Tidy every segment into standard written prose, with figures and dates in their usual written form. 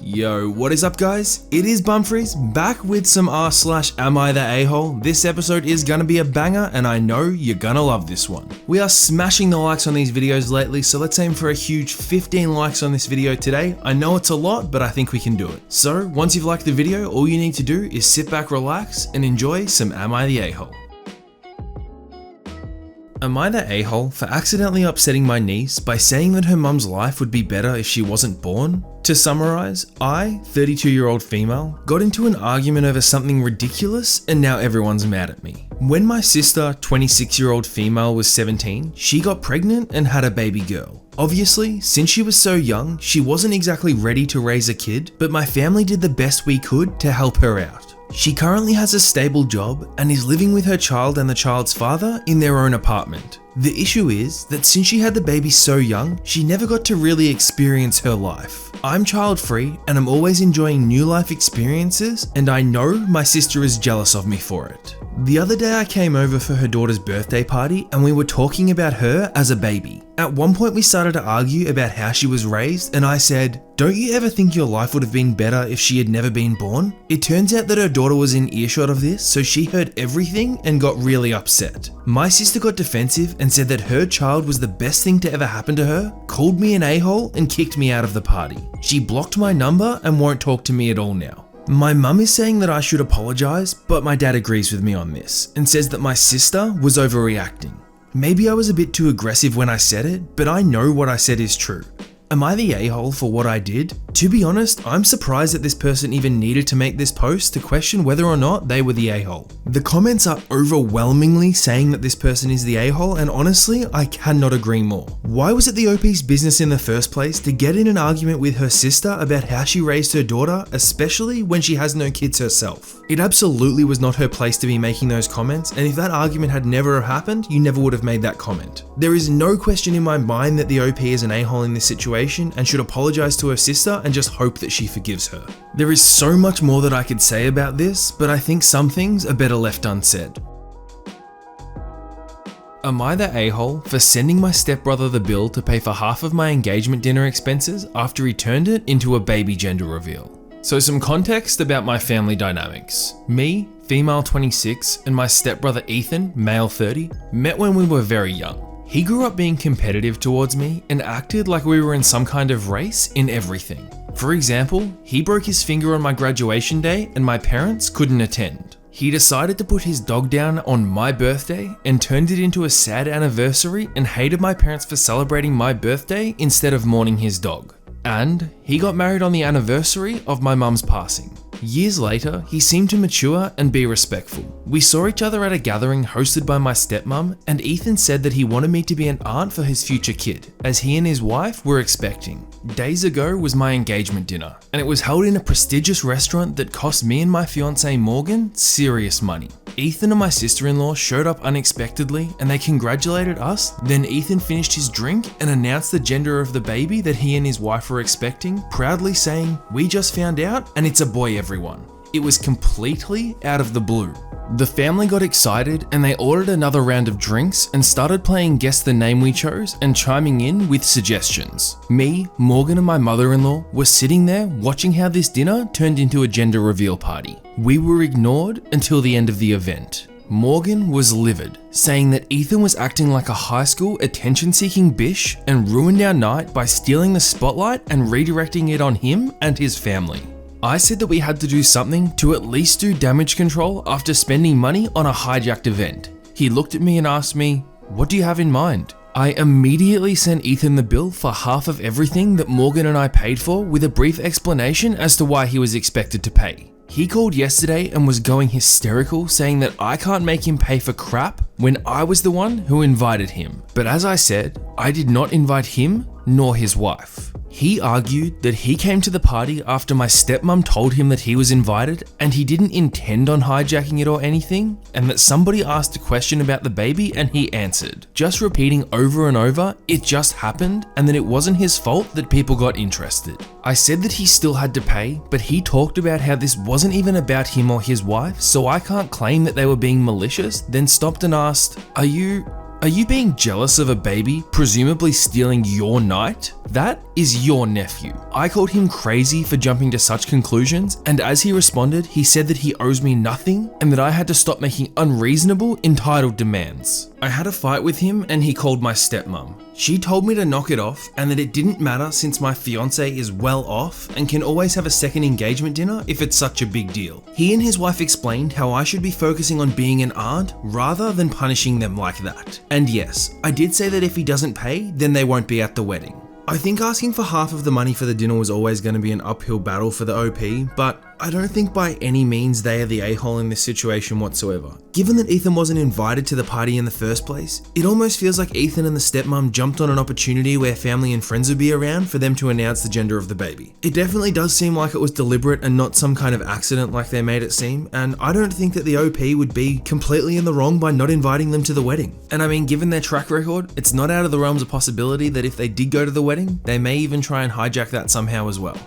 Yo, what is up guys? It is Bumfris, back with some r/am I the a-hole. This episode is gonna be a banger and I know you're gonna love this one. We are smashing the likes on these videos lately, so let's aim for a huge 15 likes on this video today. I know it's a lot, but I think we can do it. So, once you've liked the video, all you need to do is sit back, relax, and enjoy some Am I the A-hole. Am I the a-hole for accidentally upsetting my niece by saying that her mum's life would be better if she wasn't born? To summarize, I, 32-year-old female, got into an argument over something ridiculous and now everyone's mad at me. When my sister, 26-year-old female, was 17, she got pregnant and had a baby girl. Obviously, since she was so young, she wasn't exactly ready to raise a kid, but my family did the best we could to help her out. She currently has a stable job and is living with her child and the child's father in their own apartment. The issue is that since she had the baby so young, she never got to really experience her life. I'm child-free and I'm always enjoying new life experiences, and I know my sister is jealous of me for it. The other day I came over for her daughter's birthday party and we were talking about her as a baby. At one point we started to argue about how she was raised and I said, "Don't you ever think your life would have been better if she had never been born?" It turns out that her daughter was in earshot of this, so she heard everything and got really upset. My sister got defensive and said that her child was the best thing to ever happen to her, called me an a-hole and kicked me out of the party. She blocked my number and won't talk to me at all now. My mum is saying that I should apologise, but my dad agrees with me on this and says that my sister was overreacting. Maybe I was a bit too aggressive when I said it, but I know what I said is true. Am I the a-hole for what I did? To be honest, I'm surprised that this person even needed to make this post to question whether or not they were the a-hole. The comments are overwhelmingly saying that this person is the a-hole, and honestly, I cannot agree more. Why was it the OP's business in the first place to get in an argument with her sister about how she raised her daughter, especially when she has no kids herself? It absolutely was not her place to be making those comments, and if that argument had never happened, you never would have made that comment. There is no question in my mind that the OP is an a-hole in this situation and should apologise to her sister and just hope that she forgives her. There is so much more that I could say about this, but I think some things are better left unsaid. Am I the a-hole for sending my stepbrother the bill to pay for half of my engagement dinner expenses after he turned it into a baby gender reveal? So some context about my family dynamics. Me, female 26, and my stepbrother Ethan, male 30, met when we were very young. He grew up being competitive towards me and acted like we were in some kind of race in everything. For example, he broke his finger on my graduation day and my parents couldn't attend. He decided to put his dog down on my birthday and turned it into a sad anniversary and hated my parents for celebrating my birthday instead of mourning his dog. And he got married on the anniversary of my mum's passing. Years later, he seemed to mature and be respectful. We saw each other at a gathering hosted by my stepmom, and Ethan said that he wanted me to be an aunt for his future kid, as he and his wife were expecting. Days ago was my engagement dinner, and it was held in a prestigious restaurant that cost me and my fiancée Morgan serious money. Ethan and my sister-in-law showed up unexpectedly and they congratulated us. Then Ethan finished his drink and announced the gender of the baby that he and his wife were expecting, proudly saying, "We just found out and it's a boy, everyone." It was completely out of the blue. The family got excited and they ordered another round of drinks and started playing Guess the Name We Chose and chiming in with suggestions. Me, Morgan and my mother-in-law were sitting there watching how this dinner turned into a gender reveal party. We were ignored until the end of the event. Morgan was livid, saying that Ethan was acting like a high school attention-seeking bish and ruined our night by stealing the spotlight and redirecting it on him and his family. I said that we had to do something to at least do damage control after spending money on a hijacked event. He looked at me and asked me, "What do you have in mind?" I immediately sent Ethan the bill for half of everything that Morgan and I paid for with a brief explanation as to why he was expected to pay. He called yesterday and was going hysterical, saying that I can't make him pay for crap when I was the one who invited him. But as I said, I did not invite him nor his wife. He argued that he came to the party after my stepmom told him that he was invited and he didn't intend on hijacking it or anything, and that somebody asked a question about the baby and he answered, just repeating over and over, it just happened, and that it wasn't his fault that people got interested. I said that he still had to pay, but he talked about how this wasn't even about him or his wife, so I can't claim that they were being malicious, then stopped and asked, "Are you Are you being jealous of a baby, presumably stealing your night? That is your nephew. I called him crazy for jumping to such conclusions, and as he responded, he said that he owes me nothing and that I had to stop making unreasonable, entitled demands. I had a fight with him and he called my stepmom. She told me to knock it off and that it didn't matter since my fiance is well off and can always have a second engagement dinner if it's such a big deal. He and his wife explained how I should be focusing on being an aunt rather than punishing them like that. And yes, I did say that if he doesn't pay, then they won't be at the wedding. I think asking for half of the money for the dinner was always going to be an uphill battle for the OP, but I don't think by any means they are the a-hole in this situation whatsoever. Given that Ethan wasn't invited to the party in the first place, it almost feels like Ethan and the stepmom jumped on an opportunity where family and friends would be around for them to announce the gender of the baby. It definitely does seem like it was deliberate and not some kind of accident like they made it seem, and I don't think that the OP would be completely in the wrong by not inviting them to the wedding. And I mean, given their track record, it's not out of the realms of possibility that if they did go to the wedding, they may even try and hijack that somehow as well.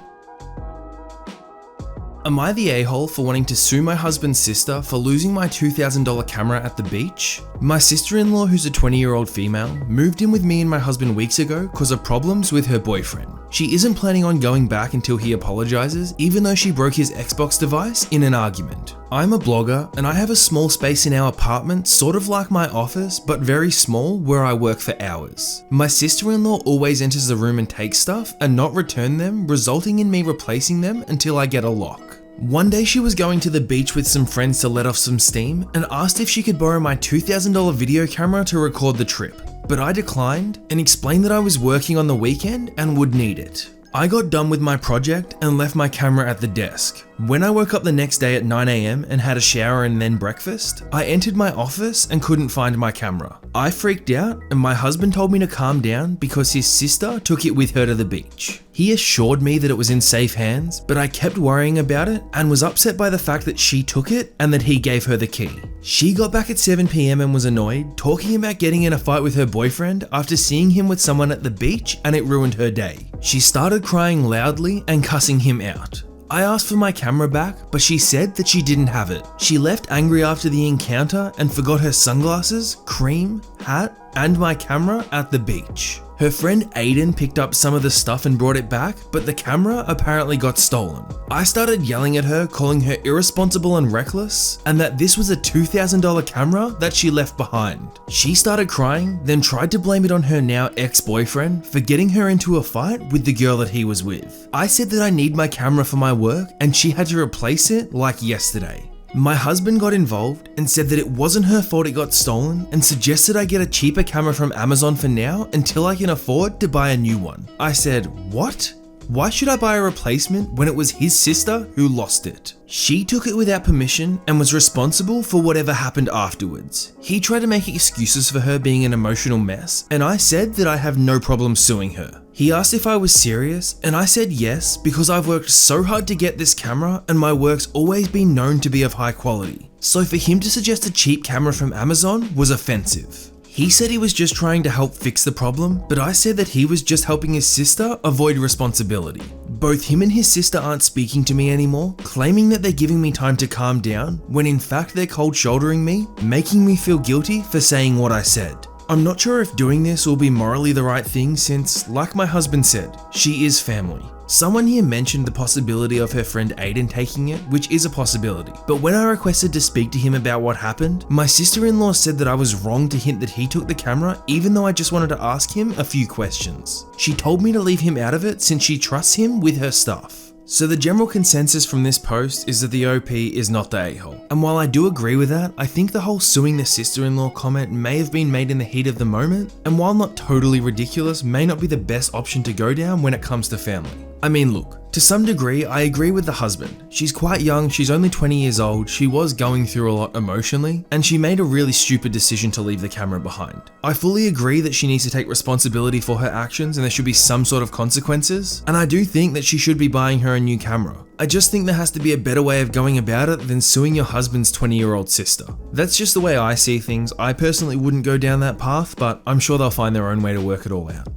Am I the a-hole for wanting to sue my husband's sister for losing my $2,000 camera at the beach? My sister-in-law, who's a 20-year-old female, moved in with me and my husband weeks ago because of problems with her boyfriend. She isn't planning on going back until he apologizes, even though she broke his Xbox device in an argument. I'm a blogger and I have a small space in our apartment, sort of like my office, but very small, where I work for hours. My sister-in-law always enters the room and takes stuff and not return them, resulting in me replacing them until I get a lock. One day she was going to the beach with some friends to let off some steam and asked if she could borrow my $2,000 video camera to record the trip, but I declined and explained that I was working on the weekend and would need it. I got done with my project and left my camera at the desk. When I woke up the next day at 9 AM and had a shower and then breakfast, I entered my office and couldn't find my camera. I freaked out and my husband told me to calm down because his sister took it with her to the beach. He assured me that it was in safe hands, but I kept worrying about it and was upset by the fact that she took it and that he gave her the key. She got back at 7 PM and was annoyed, talking about getting in a fight with her boyfriend after seeing him with someone at the beach and it ruined her day. She started crying loudly and cussing him out. I asked for my camera back, but she said that she didn't have it. She left angry after the encounter and forgot her sunglasses, cream, hat, and my camera at the beach. Her friend Aiden picked up some of the stuff and brought it back, but the camera apparently got stolen. I started yelling at her, calling her irresponsible and reckless, and that this was a $2,000 camera that she left behind. She started crying, then tried to blame it on her now ex-boyfriend for getting her into a fight with the girl that he was with. I said that I need my camera for my work and she had to replace it like yesterday. My husband got involved and said that it wasn't her fault it got stolen and suggested I get a cheaper camera from Amazon for now until I can afford to buy a new one. I said, what? Why should I buy a replacement when it was his sister who lost it? She took it without permission and was responsible for whatever happened afterwards. He tried to make excuses for her being an emotional mess, and I said that I have no problem suing her. He asked if I was serious, and I said yes because I've worked so hard to get this camera and my work's always been known to be of high quality. So for him to suggest a cheap camera from Amazon was offensive. He said he was just trying to help fix the problem, but I said that he was just helping his sister avoid responsibility. Both him and his sister aren't speaking to me anymore, claiming that they're giving me time to calm down, when in fact they're cold shouldering me, making me feel guilty for saying what I said. I'm not sure if doing this will be morally the right thing since, like my husband said, she is family. Someone here mentioned the possibility of her friend Aiden taking it, which is a possibility. But when I requested to speak to him about what happened, my sister-in-law said that I was wrong to hint that he took the camera even though I just wanted to ask him a few questions. She told me to leave him out of it since she trusts him with her stuff. So the general consensus from this post is that the OP is not the a-hole. And while I do agree with that, I think the whole suing the sister-in-law comment may have been made in the heat of the moment, and while not totally ridiculous, may not be the best option to go down when it comes to family. I mean, look, to some degree, I agree with the husband. She's quite young, she's only 20 years old, she was going through a lot emotionally, and she made a really stupid decision to leave the camera behind. I fully agree that she needs to take responsibility for her actions and there should be some sort of consequences, and I do think that she should be buying her a new camera. I just think there has to be a better way of going about it than suing your husband's 20-year-old sister. That's just the way I see things. I personally wouldn't go down that path, but I'm sure they'll find their own way to work it all out.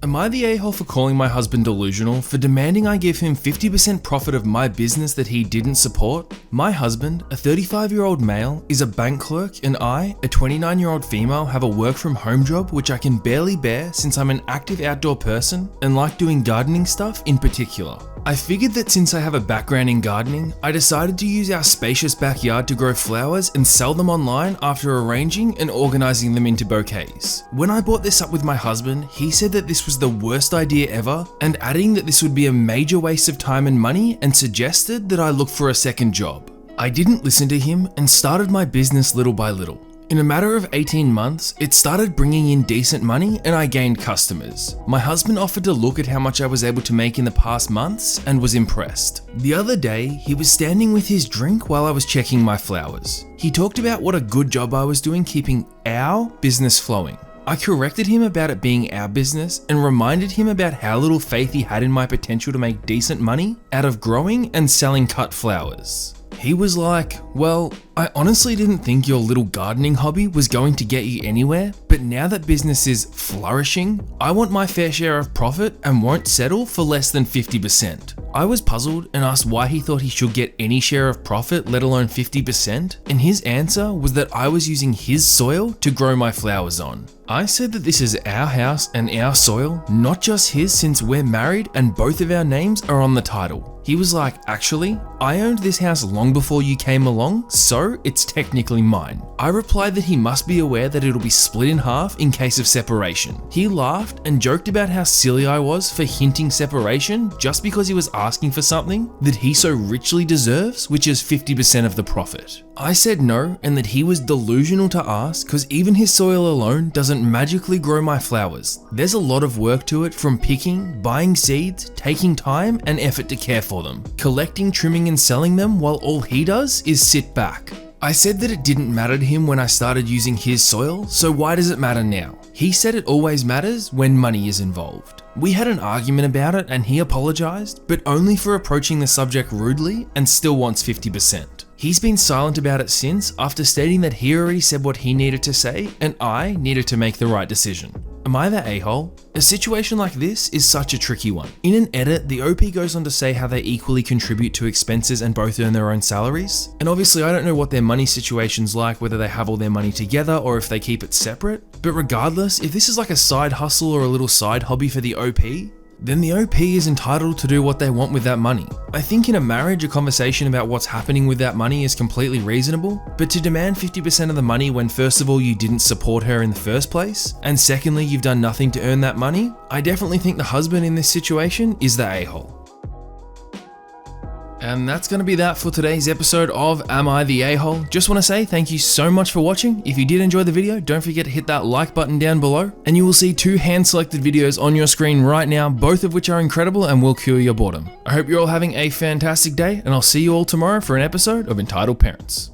Am I the a-hole for calling my husband delusional for demanding I give him 50% profit of my business that he didn't support? My husband, a 35-year-old male, is a bank clerk, and I, a 29-year-old female, have a work from home job which I can barely bear since I'm an active outdoor person and like doing gardening stuff in particular. I figured that since I have a background in gardening, I decided to use our spacious backyard to grow flowers and sell them online after arranging and organizing them into bouquets. When I brought this up with my husband, he said that this was the worst idea ever, and adding that this would be a major waste of time and money, and suggested that I look for a second job. I didn't listen to him and started my business little by little. In a matter of 18 months, it started bringing in decent money and I gained customers. My husband offered to look at how much I was able to make in the past months and was impressed. The other day, he was standing with his drink while I was checking my flowers. He talked about what a good job I was doing keeping our business flowing. I corrected him about it being our business and reminded him about how little faith he had in my potential to make decent money out of growing and selling cut flowers. He was like, well, I honestly didn't think your little gardening hobby was going to get you anywhere, but now that business is flourishing, I want my fair share of profit and won't settle for less than 50%. I was puzzled and asked why he thought he should get any share of profit, let alone 50%, and his answer was that I was using his soil to grow my flowers on. I said that this is our house and our soil, not just his, since we're married and both of our names are on the title. He was like, actually, I owned this house long before you came along, so it's technically mine. I replied that he must be aware that it'll be split in half in case of separation. He laughed and joked about how silly I was for hinting separation just because he was asking for something that he so richly deserves, which is 50% of the profit. I said no, and that he was delusional to ask because even his soil alone doesn't magically grow my flowers. There's a lot of work to it, from picking, buying seeds, taking time and effort to care for them, collecting, trimming and selling them, while all he does is sit back. I said that it didn't matter to him when I started using his soil, so why does it matter now? He said it always matters when money is involved. We had an argument about it and he apologized, but only for approaching the subject rudely, and still wants 50%. He's been silent about it since, after stating that he already said what he needed to say and I needed to make the right decision. Am I the a-hole? A situation like this is such a tricky one. In an edit, the OP goes on to say how they equally contribute to expenses and both earn their own salaries. And obviously I don't know what their money situation's like, whether they have all their money together or if they keep it separate. But regardless, if this is like a side hustle or a little side hobby for the OP, then the OP is entitled to do what they want with that money. I think in a marriage, a conversation about what's happening with that money is completely reasonable, but to demand 50% of the money when first of all you didn't support her in the first place, and secondly you've done nothing to earn that money, I definitely think the husband in this situation is the a-hole. And that's going to be that for today's episode of Am I the A-hole? Just want to say thank you so much for watching. If you did enjoy the video, don't forget to hit that like button down below, and you will see 2 hand-selected videos on your screen right now, both of which are incredible and will cure your boredom. I hope you're all having a fantastic day, and I'll see you all tomorrow for an episode of Entitled Parents.